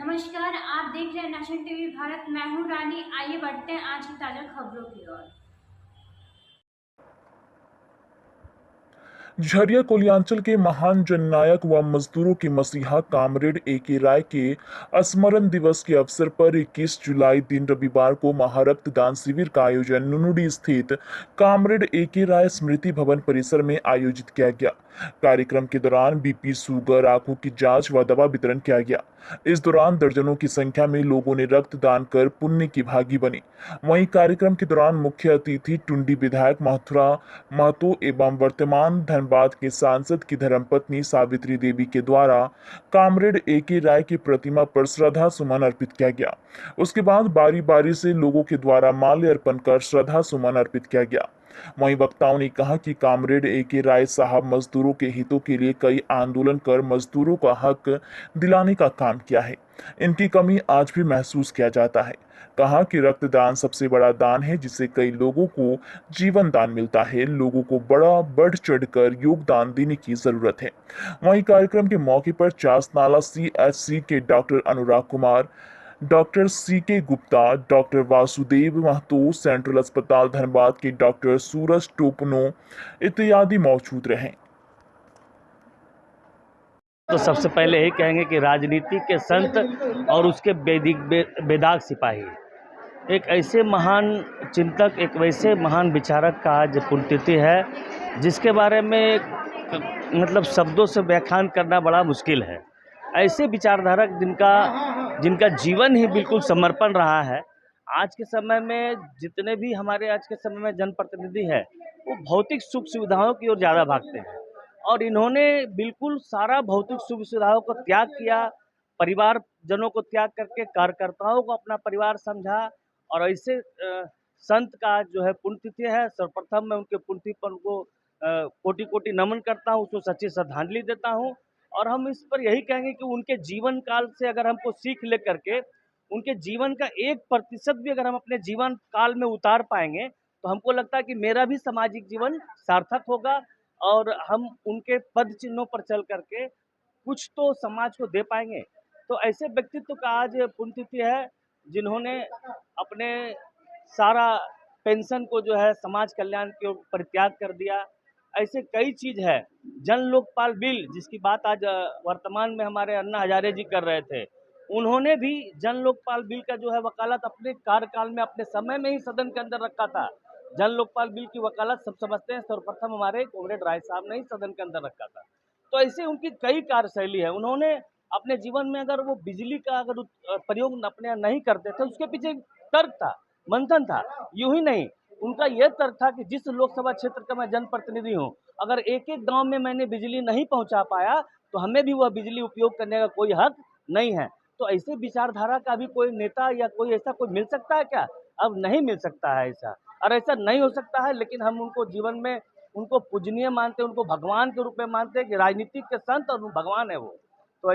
नमस्कार, आप देख रहे हैं नेशनल टीवी भारत। मैं हूं रानी। आइए बढ़ते हैं आज की ताजा खबरों की ओर। झरिया कोलियांचल के महान जननायक व मजदूरों के मसीहा कामरेड ए.के. राय के स्मरण दिवस के अवसर पर 21 जुलाई दिन रविवार को महारक्तदान शिविर का आयोजन नुनुडी स्थित कामरेड ए.के. राय स्मृति भवन परिसर में आयोजित किया गया। कार्यक्रम के दौरान बीपी, शुगर, आंखों की जांच व दवा वितरण किया गया। इस दौरान दर्जनों की संख्या में लोगों ने रक्तदान कर पुण्य की भागी बनी। वहीं कार्यक्रम के दौरान मुख्य अतिथि टुंडी विधायक मथुरा महतो एवं वर्तमान धनबाद के सांसद की धर्मपत्नी सावित्री देवी के द्वारा कामरेड ए.के. राय की प्रतिमा पर श्रद्धा सुमन अर्पित किया गया। उसके बाद बारी बारी से लोगों के द्वारा माल्य अर्पण कर श्रद्धा सुमन अर्पित किया गया। वहीं वक्ताओं ने कहा कि कामरेड ए.के. राय साहब मजदूरों के हितों के लिए कई आंदोलन कर मजदूरों का हक दिलाने का काम किया है। इनकी कमी आज भी महसूस किया जाता है। कहा कि रक्तदान सबसे बड़ा दान है जिससे कई लोगों को जीवन दान मिलता है। लोगों को बढ़ चढ़कर योगदान देने की जरूरत है। वहीं कार्यक्रम के मौके पर चासनाला CHC के doctor Anurag Kumar, doctor C.K. Gupta, doctor Vasudev Mahto, central अस्पताल धनबाद के डॉक्टर सूरज टोपनो इत्यादि मौजूद रहे। तो सबसे पहले यही कहेंगे कि राजनीति के संत और उसके बेदाग सिपाही, एक ऐसे महान चिंतक, एक वैसे महान विचारक का आज पुण्यतिथि है जिसके बारे में मतलब शब्दों से व्याख्यान करना बड़ा मुश्किल है। ऐसे विचारधारक जिनका जीवन ही बिल्कुल समर्पण रहा है। आज के समय में जितने भी हमारे आज के समय में जनप्रतिनिधि है वो भौतिक सुख सुविधाओं की ओर ज़्यादा भागते हैं और इन्होंने बिल्कुल सारा भौतिक सुख सुविधाओं को त्याग किया, परिवारजनों को त्याग करके कार्यकर्ताओं को अपना परिवार समझा। और ऐसे संत का जो है पुण्यतिथि है। सर्वप्रथम मैं उनके पुण्यतिथि पर उनको कोटि कोटि नमन करता हूँ, उसको सच्ची श्रद्धांजलि देता हूँ। और हम इस पर यही कहेंगे कि उनके जीवन काल से अगर हमको सीख ले करके उनके जीवन का 1% भी अगर हम अपने जीवन काल में उतार पाएंगे तो हमको लगता है कि मेरा भी सामाजिक जीवन सार्थक होगा और हम उनके पद चिन्हों पर चल करके कुछ तो समाज को दे पाएंगे। तो ऐसे व्यक्तित्व का आज पुण्यतिथि है जिन्होंने अपने सारा पेंशन को जो है समाज कल्याण की ओर परित्याग कर दिया। ऐसे कई चीज़ है। जन लोकपाल बिल जिसकी बात आज वर्तमान में हमारे अन्ना हजारे जी कर रहे थे, उन्होंने भी जन लोकपाल बिल का जो है वकालत अपने कार्यकाल में अपने समय में ही सदन के अंदर रखा था। जन लोकपाल बिल की वकालत सब समझते हैं, सर्वप्रथम हमारे कामरेड राय साहब ने ही सदन के अंदर रखा था। तो ऐसे उनकी कई कार्यशैली है। उन्होंने अपने जीवन में अगर वो बिजली का अगर प्रयोग अपने नहीं करते थे, उसके पीछे तर्क था, मंथन था। यूं ही नहीं, उनका यह तर्क था कि जिस लोकसभा क्षेत्र का मैं जनप्रतिनिधि हूँ, अगर एक एक गांव में मैंने बिजली नहीं पहुंचा पाया तो हमें भी वह बिजली उपयोग करने का कोई हक नहीं है। तो ऐसे विचारधारा का भी कोई नेता या कोई ऐसा कोई मिल सकता है क्या? अब नहीं मिल सकता है ऐसा, और ऐसा नहीं हो सकता है। लेकिन हम उनको जीवन में उनको पूजनीय मानते हैं, उनको भगवान के रूप में मानते हैं कि राजनीतिक के संत और भगवान है वो। तो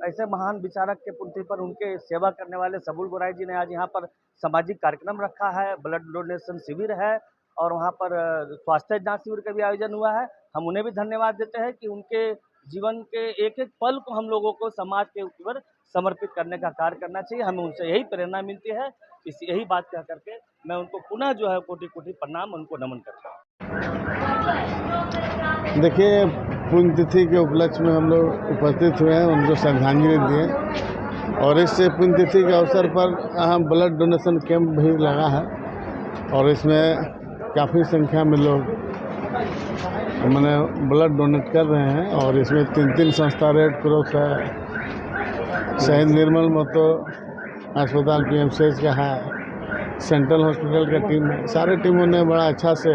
ऐसे महान विचारक के पुण्यतिथि पर उनके सेवा करने वाले सबुल गोराई जी ने आज यहाँ पर सामाजिक कार्यक्रम रखा है। ब्लड डोनेशन शिविर है और वहाँ पर स्वास्थ्य जांच शिविर का भी आयोजन हुआ है। हम उन्हें भी धन्यवाद देते हैं कि उनके जीवन के एक एक पल को हम लोगों को समाज के ऊपर समर्पित करने का कार्य करना चाहिए। हमें उनसे यही प्रेरणा मिलती है। यही बात कह करके मैं उनको पुनः जो है कोटि कोटि प्रणाम, उनको नमन करता हूँ। देखिए, पुण्यतिथि के उपलक्ष्य में हम लोग उपस्थित हुए हैं, उनको श्रद्धांजलि दिए और इस पुण्यतिथि के अवसर पर यहाँ ब्लड डोनेशन कैंप भी लगा है और इसमें काफ़ी संख्या में लोग मैंने ब्लड डोनेट कर रहे हैं। और इसमें 3 संस्था, रेड क्रॉस है, शहीद निर्मल महतो अस्पताल PMCH का है, सेंट्रल हॉस्पिटल का टीम है। सारे टीमों ने बड़ा अच्छा से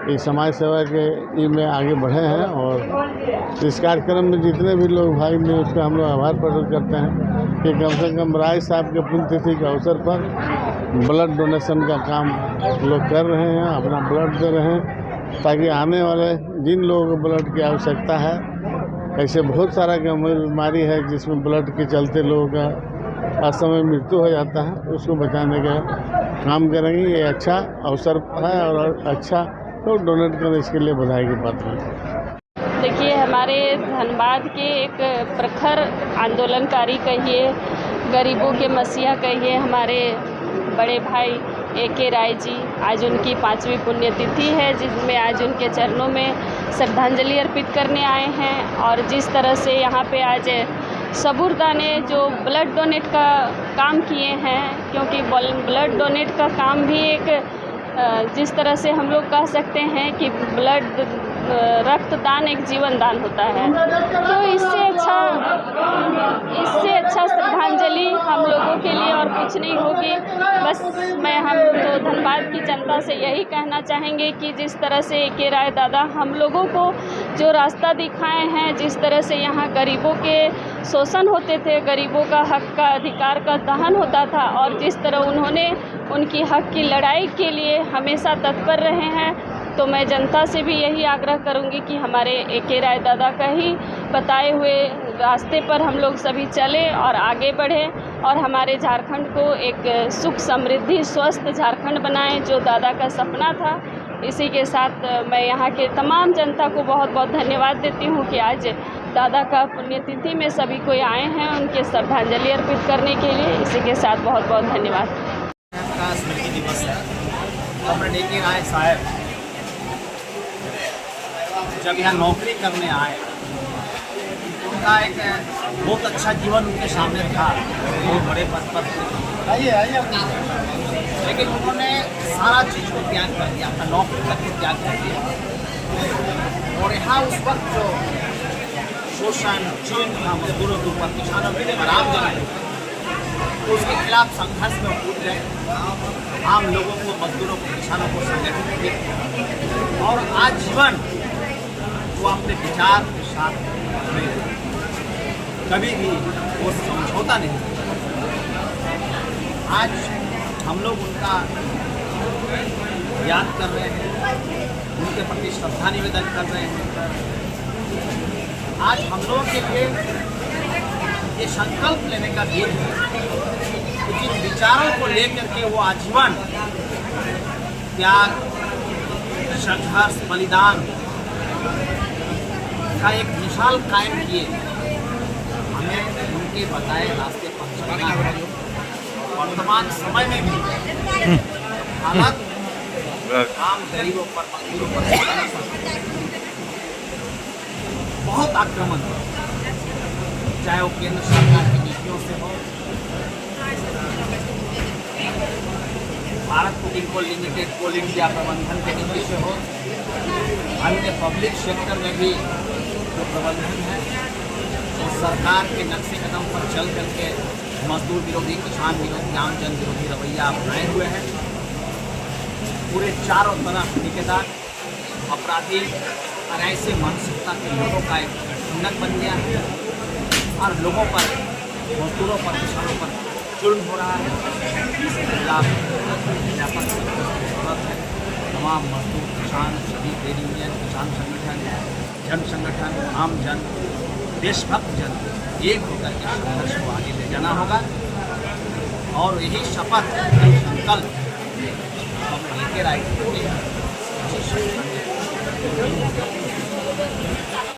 इस समाज सेवा के में आगे बढ़े हैं और इस कार्यक्रम में जितने भी लोग भाग लिए उसका हम लोग आभार प्रकट करते हैं कि कम से कम राय साहब के पुण्यतिथि के अवसर पर ब्लड डोनेशन का काम लोग कर रहे हैं, अपना ब्लड दे रहे हैं ताकि आने वाले जिन लोगों को ब्लड की आवश्यकता है, ऐसे बहुत सारा गंभीर बीमारी है जिसमें ब्लड के चलते लोगों का असमय मृत्यु हो जाता है, उसको बचाने का काम करेंगे। ये अच्छा अवसर है और अच्छा लोग डोनेट करें, इसके लिए बधाई की बात है। देखिए, हमारे धनबाद के एक प्रखर आंदोलनकारी कहिए, गरीबों के मसीहा कहिए, हमारे बड़े भाई A.K. राय जी, आज उनकी 5वीं पुण्यतिथि है, जिसमें आज उनके चरणों में श्रद्धांजलि अर्पित करने आए हैं। और जिस तरह से यहाँ पे आज सबूरदा ने जो ब्लड डोनेट का काम किए हैं, क्योंकि ब्लड डोनेट का काम भी एक जिस तरह से हम लोग कह सकते हैं कि रक्तदान एक जीवन दान होता है, तो इससे अच्छा श्रद्धांजलि हम लोगों के लिए और कुछ नहीं होगी। बस हम तो धनबाद की जनता से यही कहना चाहेंगे कि जिस तरह से A.K. राय दादा हम लोगों को जो रास्ता दिखाए हैं, जिस तरह से यहाँ गरीबों के शोषण होते थे, गरीबों का हक का अधिकार का दहन होता था, और जिस तरह उन्होंने उनकी हक की लड़ाई के लिए हमेशा तत्पर रहे हैं, तो मैं जनता से भी यही आग्रह करूंगी कि हमारे A.K. राय दादा का ही बताए हुए रास्ते पर हम लोग सभी चलें और आगे बढ़ें और हमारे झारखंड को एक सुख समृद्धि स्वस्थ झारखंड बनाएं, जो दादा का सपना था। इसी के साथ मैं यहाँ के तमाम जनता को बहुत बहुत धन्यवाद देती हूँ कि आज दादा का पुण्यतिथि में सभी कोई आए हैं उनके श्रद्धांजलि अर्पित करने के लिए। इसी के साथ बहुत बहुत धन्यवाद। का स्मृति दिवस है। Comrade A.K. राय साहब जब यहाँ नौकरी करने आए, उनका एक बहुत अच्छा जीवन उनके सामने था, बहुत बड़े पद पर थे, लेकिन उन्होंने सारा चीज़ को त्याग कर दिया, अपना नौकरी तक को त्याग कर दिया। और यहाँ उस वक्त जो शोषण चीन था मजदूरों के ऊपर, किसानों के ऊपर, आम जनता, उसके खिलाफ संघर्ष में कूद गए, आम लोगों को, मजदूरों को, किसानों को संगठित किए और आजीवन वो अपने विचार के साथ कभी भी वो समझौता नहीं। आज हम लोग उनका याद कर रहे हैं, उनके प्रति श्रद्धा निवेदन कर रहे हैं। आज हम लोगों के लिए ये संकल्प लेने का दिन है कि जिन विचारों को लेकर के वो आजीवन त्याग, संघर्ष, बलिदान का एक मिसाल कायम किए, हमें उनके बताए रास्ते पर चलना है। वर्तमान समय में भी हालात आम गरीबों पर, मजदूरों पर बहुत आक्रमण है, चाहे वो केंद्र सरकार की नीतियों से हो, भारत पुलिंग कोल लिमिटेड, कोल इंडिया प्रबंधन के नीति से हो, अन्य पब्लिक सेक्टर में भी जो प्रबंधन है, तो सरकार के नक्शे कदम पर चल करके मजदूर विरोधी, किसान विरोधी, आम जन विरोधी रवैया अपनाए हुए हैं। पूरे चारों तरफ ठेकेदार, अपराधी और ऐसे मानसिकता के लोगों का एक गठबंधन बन गया है और लोगों पर, मजदूरों पर, किसानों पर जुल्म हो रहा है। इसके खिलाफ व्यापक जरूरत है। तमाम मजदूर, किसान, सभी ट्रेड यूनियन, किसान संगठन, जन संगठन, आम जन, देशभक्त जन एक होकर के संघर्ष को आगे ले जाना होगा और यही शपथ, यही संकल्प हमें A.K. राय